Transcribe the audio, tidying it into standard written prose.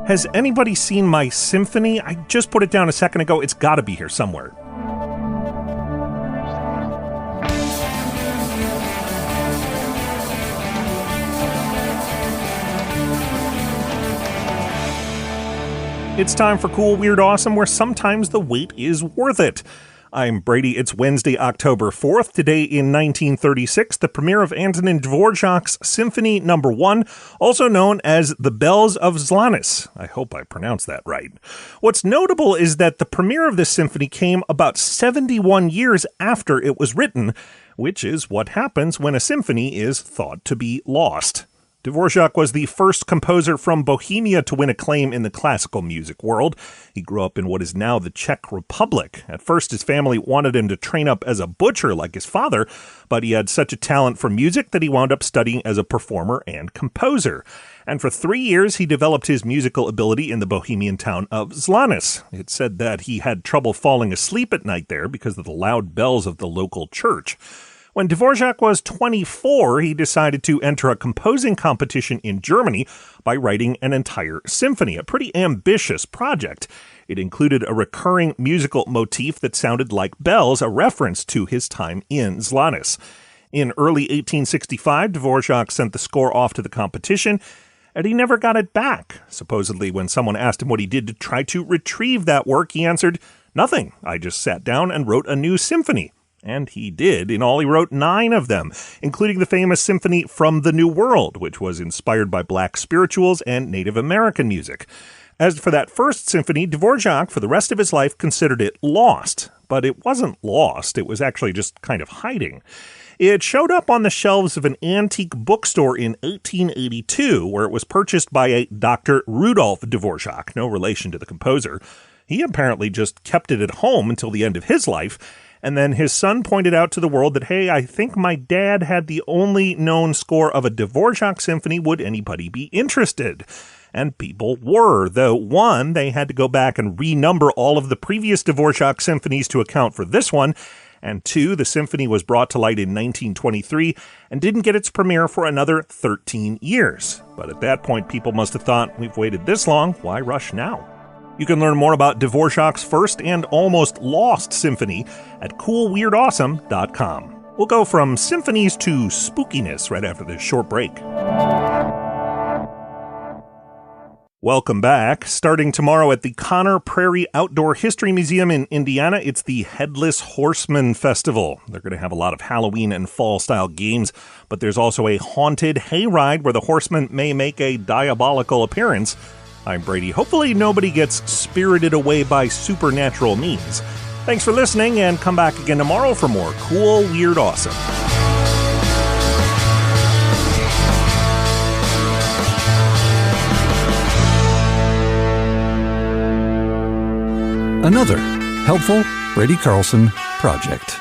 Has anybody seen my Symphony? I just put it down a second ago. It's got to be here somewhere. It's time for Cool, Weird, Awesome, where sometimes the wait is worth it. I'm Brady. It's Wednesday, October 4th. Today in 1936, the premiere of Antonín Dvořák's Symphony No. 1, also known as the Bells of Zlonice. I hope I pronounced that right. What's notable is that the premiere of this symphony came about 71 years after it was written, which is what happens when a symphony is thought to be lost. Dvořák was the first composer from Bohemia to win acclaim in the classical music world. He grew up in what is now the Czech Republic. At first, his family wanted him to train up as a butcher like his father, but he had such a talent for music that he wound up studying as a performer and composer. And for 3 years, he developed his musical ability in the Bohemian town of Zlonice. It's said that he had trouble falling asleep at night there because of the loud bells of the local church. When Dvořák was 24, he decided to enter a composing competition in Germany by writing an entire symphony, a pretty ambitious project. It included a recurring musical motif that sounded like bells, a reference to his time in Zlonice. In early 1865, Dvořák sent the score off to the competition, and he never got it back. Supposedly, when someone asked him what he did to try to retrieve that work, he answered, "Nothing. I just sat down and wrote a new symphony." And he did. In all, he wrote 9 of them, including the famous Symphony from the New World, which was inspired by black spirituals and Native American music. As for that first symphony, Dvořák, for the rest of his life, considered it lost. But it wasn't lost. It was actually just kind of hiding. It showed up on the shelves of an antique bookstore in 1882, where it was purchased by a Dr. Rudolf Dvořák, no relation to the composer. He apparently just kept it at home until the end of his life, and then his son pointed out to the world that, hey, I think my dad had the only known score of a Dvořák symphony. Would anybody be interested? And people were, though one, they had to go back and renumber all of the previous Dvořák symphonies to account for this one, and 2, the symphony was brought to light in 1923 and didn't get its premiere for another 13 years. But at that point, people must have thought, we've waited this long, why rush now? You can learn more about Dvořák's first and almost lost symphony at coolweirdawesome.com. We'll go from symphonies to spookiness right after this short break. Welcome back. Starting tomorrow at the Conner Prairie Outdoor History Museum in Indiana, it's the Headless Horseman Festival. They're going to have a lot of Halloween and fall-style games, but there's also a haunted hayride where the horsemen may make a diabolical appearance. I'm Brady. Hopefully nobody gets spirited away by supernatural means. Thanks for listening, and come back again tomorrow for more Cool, Weird, Awesome. Another helpful Brady Carlson project.